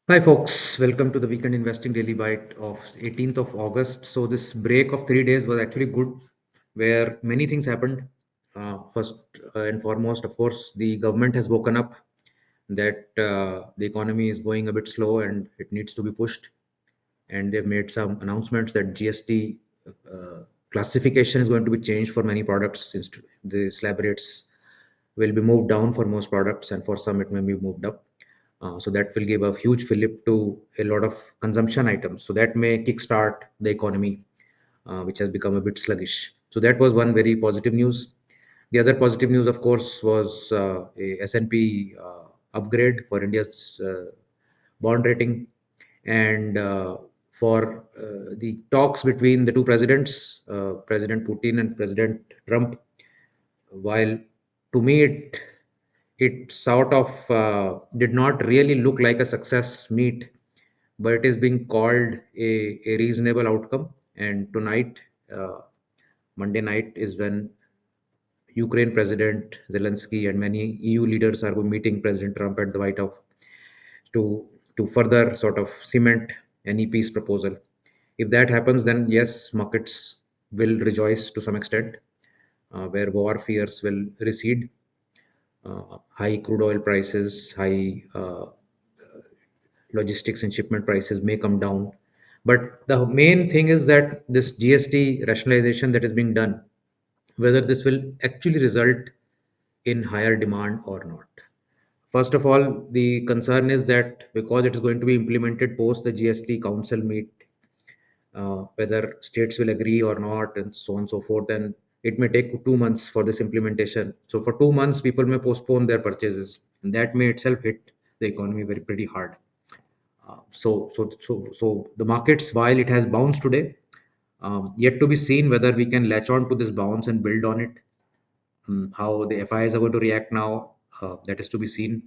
Hi, folks. Welcome to the Weekend Investing Daily Bite of 18th of August. So, this break of 3 days was actually good, where many things happened. First and foremost, of course, the government has woken up that the economy is going a bit slow and it needs to be pushed. And they've made some announcements that GST uh, classification is going to be changed for many products since the slab rates will be moved down for most products, and for some, it may be moved up. So that will give a huge fillip to a lot of consumption items. So that may kickstart the economy, which has become a bit sluggish. So that was one very positive news. The other positive news, of course, was a S&P upgrade for India's bond rating, and for the talks between the two presidents, President Putin and President Trump. While to me it sort of did not really look like a success meet, but it is being called a reasonable outcome. And tonight, uh, Monday night, is when Ukraine President Zelensky and many EU leaders are meeting President Trump at the White House to further sort of cement any peace proposal. If that happens, then yes, markets will rejoice to some extent, where war fears will recede. High crude oil prices, high logistics and shipment prices may come down. But the main thing is that this GST rationalization that is being done, whether this will actually result in higher demand or not. First of all, the concern is that because it is going to be implemented post the GST Council meet, whether states will agree or not, and so on and so forth, and it may take 2 months for this implementation. So for 2 months, people may postpone their purchases, and that may itself hit the economy very pretty hard. So the markets, while it has bounced today, yet to be seen whether we can latch on to this bounce and build on it. How the FIs are going to react now, that is to be seen,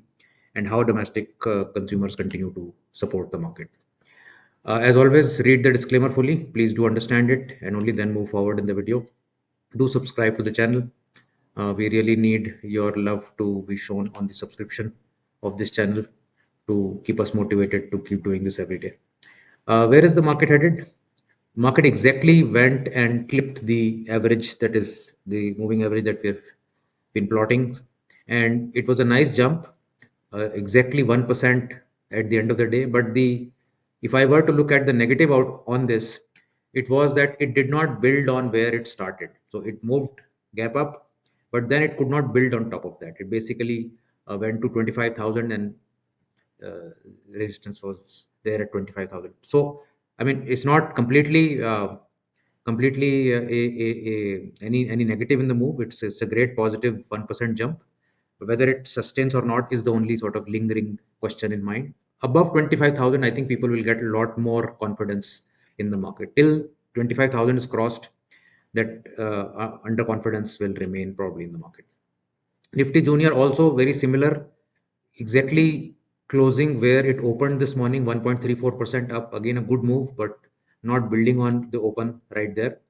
and how domestic consumers continue to support the market. As always, read the disclaimer fully. Please do understand it and only then move forward in the video. Do subscribe to the channel. We really need your love to be shown on the subscription of this channel to keep us motivated to keep doing this every day. Where is the market headed? Market exactly went and clipped the average, that is the moving average that we have been plotting, and it was a nice jump, exactly 1% at the end of the day. But the if I were to look at the negative out on this, it was that it did not build on where it started. So it moved gap up, but then it could not build on top of that. It basically went to 25,000, and uh, resistance was there at 25,000. So I mean, it's not completely any negative in the move. It's a great positive 1% jump. Whether it sustains or not is the only sort of lingering question in mind. Above 25,000, I think people will get a lot more confidence in the market. Till 25,000 is crossed, that underconfidence will remain probably in the market. Nifty Junior also very similar, exactly closing where it opened this morning, 1.34% up. Again, a good move, but not building on the open right there.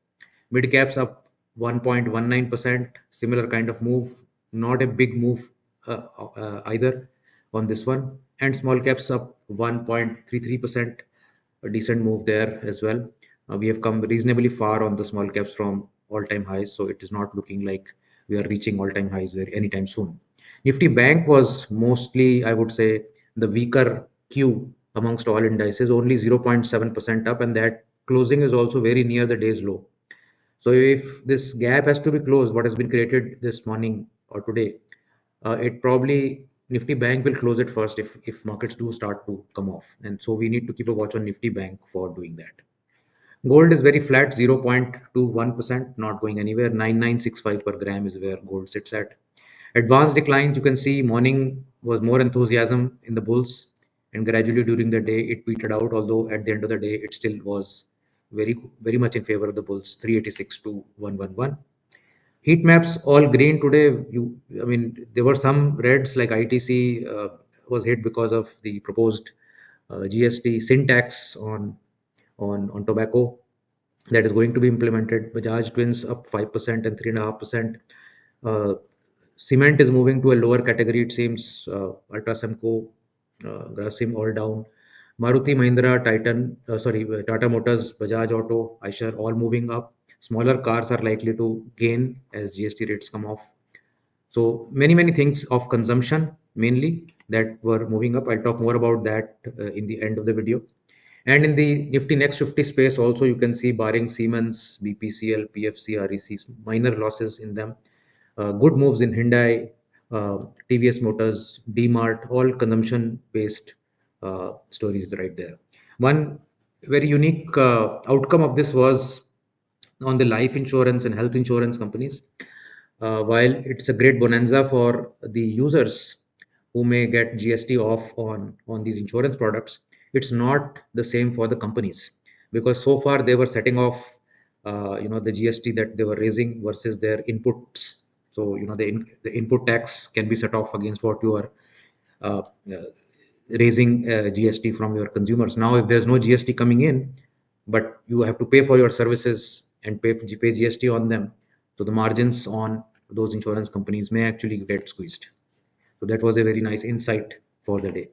Mid caps up 1.19%, similar kind of move, not a big move either on this one. And small caps up 1.33%, a decent move there as well. We have come reasonably far on the small caps from all time highs, so it is not looking like we are reaching all time highs very anytime soon. Nifty Bank was mostly, I would say, the weaker Q amongst all indices, only 0.7% up, and that closing is also very near the day's low. So if this gap has to be closed, what has been created this morning or today, it probably Nifty Bank will close it first if markets do start to come off, and so we need to keep a watch on Nifty Bank for doing that. Gold is very flat, 0.21%, not going anywhere. 9965 per gram is where gold sits at. Advanced declines, you can see morning was more enthusiasm in the bulls, and gradually during the day it petered out, although at the end of the day it still was very much in favor of the bulls, 386 to 111. Heat maps all green today. I mean, there were some reds like ITC was hit because of the proposed GST sin tax on tobacco that is going to be implemented. Bajaj Twins up 5% and 3.5%. Uh, Cement is moving to a lower category, it seems. Ultrasemco, Grasim all down. Maruti, Mahindra, Tata Motors, Bajaj Auto, Eicher, all moving up. Smaller cars are likely to gain as GST rates come off. So many things of consumption mainly that were moving up. I'll talk more about that in the end of the video. And in the Nifty Next 50 space, also you can see barring Siemens, BPCL, PFC, RECs, minor losses in them. Good moves in Hyundai, TVS Motors, DMart, all consumption-based stories right there. One very unique outcome of this was on the life insurance and health insurance companies. While it's a great bonanza for the users who may get GST off on these insurance products, it's not the same for the companies, because so far they were setting off the GST that they were raising versus their inputs. So the input tax can be set off against what you are uh, uh, raising GST from your consumers. Now, if there's no GST coming in, but you have to pay for your services and pay GST on them, so the margins on those insurance companies may actually get squeezed. So that was a very nice insight for the day.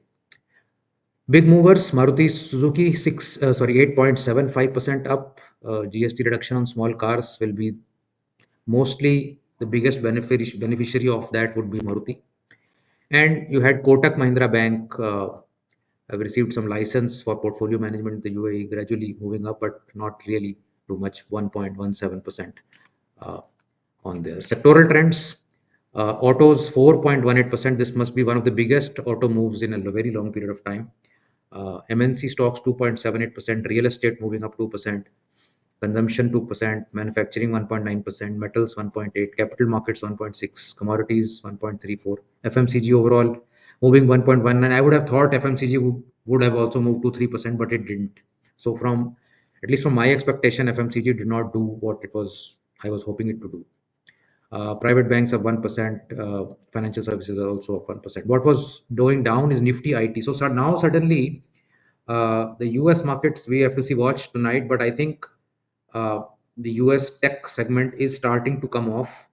Big movers: Maruti Suzuki 8.75% up. GST reduction on small cars will be mostly the biggest beneficiary of that would be Maruti. And you had Kotak Mahindra Bank have received some license for portfolio management in the UAE, gradually moving up, but not really too much, 1.17% uh, on there. Sectoral trends: autos 4.18%. This must be one of the biggest auto moves in a very long period of time. MNC stocks 2.78%, real estate moving up 2%, consumption 2%, manufacturing 1.9%, metals 1.8, capital markets 1.6, commodities 1.34, FMCG overall moving 1.19. I would have thought FMCG would have also moved to 3%, but it didn't. So from at least from my expectation, FMCG did not do what it was I was hoping it to do. Private banks up 1%, financial services are also up 1%. What was going down is Nifty IT. So now suddenly the US markets we have to see watch tonight, but I think uh, the US tech segment is starting to come off,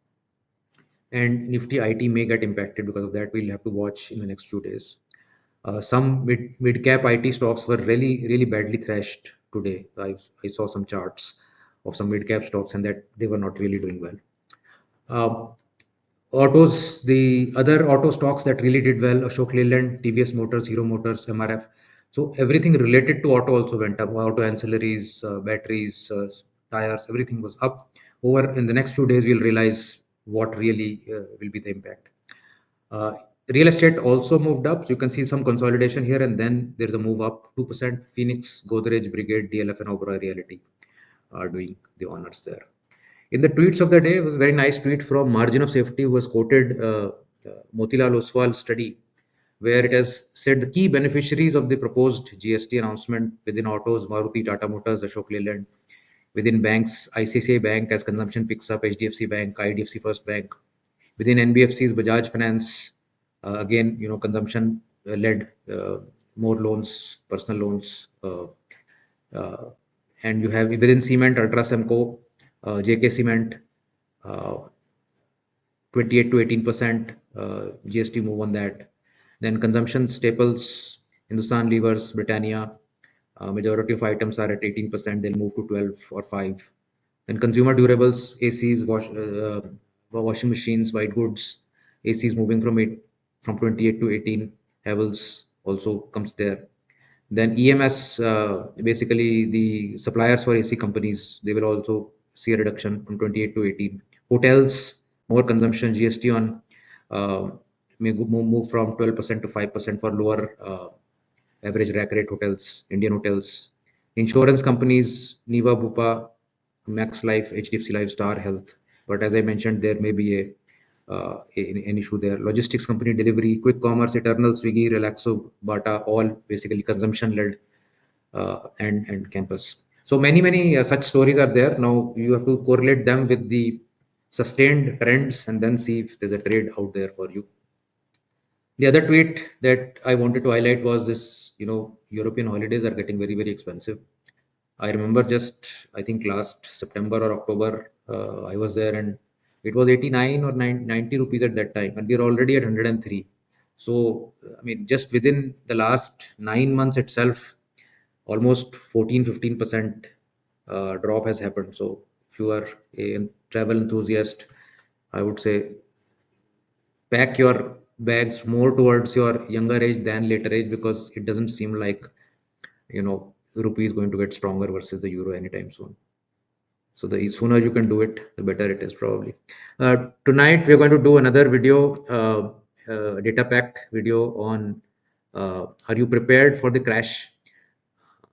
and Nifty IT may get impacted because of that. We'll have to watch in the next few days. Some mid cap IT stocks were really badly thrashed today. I saw some charts of some mid cap stocks and that they were not really doing well. Uh, Autos, the other auto stocks that really did well: Ashok Leyland, TVS Motors, Hero Motors, MRF. So everything related to auto also went up. Auto ancillaries, batteries, tires, everything was up. Over in the next few days, we'll realize what really will be the impact. Uh, Real estate also moved up. So you can see some consolidation here, and then there's a move up 2%. Phoenix, Godrej, Brigade, DLF, and Oberoi Realty are doing the honors there. In the tweets of the day, it was a very nice tweet from Margin of Safety, who has quoted Motilal Oswal study, where it has said the key beneficiaries of the proposed GST announcement within autos: Maruti, Tata Motors, Ashok Leyland; within banks, ICICI Bank as consumption picks up, HDFC Bank, IDFC First Bank; within NBFCs, Bajaj Finance, again, consumption led, more loans, personal loans. Uh, and you have within Cement, Ultrasemco, JK Cement, uh, 28 to 18% GST move on that. Then consumption staples: Hindustan Levers, Britannia, majority of items are at 18%. They'll move to 12 or 5. Then consumer durables: ACs, washing machines, white goods. ACs moving from 28 to 18. Havels also comes there. Then EMS, basically the suppliers for AC companies, they will also see a reduction from 28 to 18. Hotels, more consumption, GST on uh, move from 12% to 5% for lower average rack rate hotels, Indian hotels. Insurance companies: Niva, Bupa, Max Life, HDFC Life, Star Health. But as I mentioned, there may be an issue there. Logistics company: delivery, quick commerce, Eternal, Swiggy, Relaxo, Bata, all basically consumption led, and campus. So many such stories are there. Now you have to correlate them with the sustained trends and then see if there's a trade out there for you. The other tweet that I wanted to highlight was this: European holidays are getting very expensive. I remember just, I think last September or October, I was there and it was 89 or 90 rupees at that time, and we're already at 103. So, I mean, just within the last 9 months itself, almost 14-15% drop has happened. So if you are a travel enthusiast, I would say pack your bags more towards your younger age than later age, because it doesn't seem like rupee is going to get stronger versus the euro anytime soon. So the sooner you can do it, the better it is probably. Tonight we're going to do another video, data packed video on are you prepared for the crash.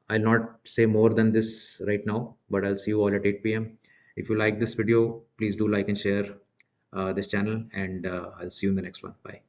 I'll not say more than this right now, but I'll see you all at 8 p.m. If you like this video, please do like and share this channel, and I'll see you in the next one. Bye.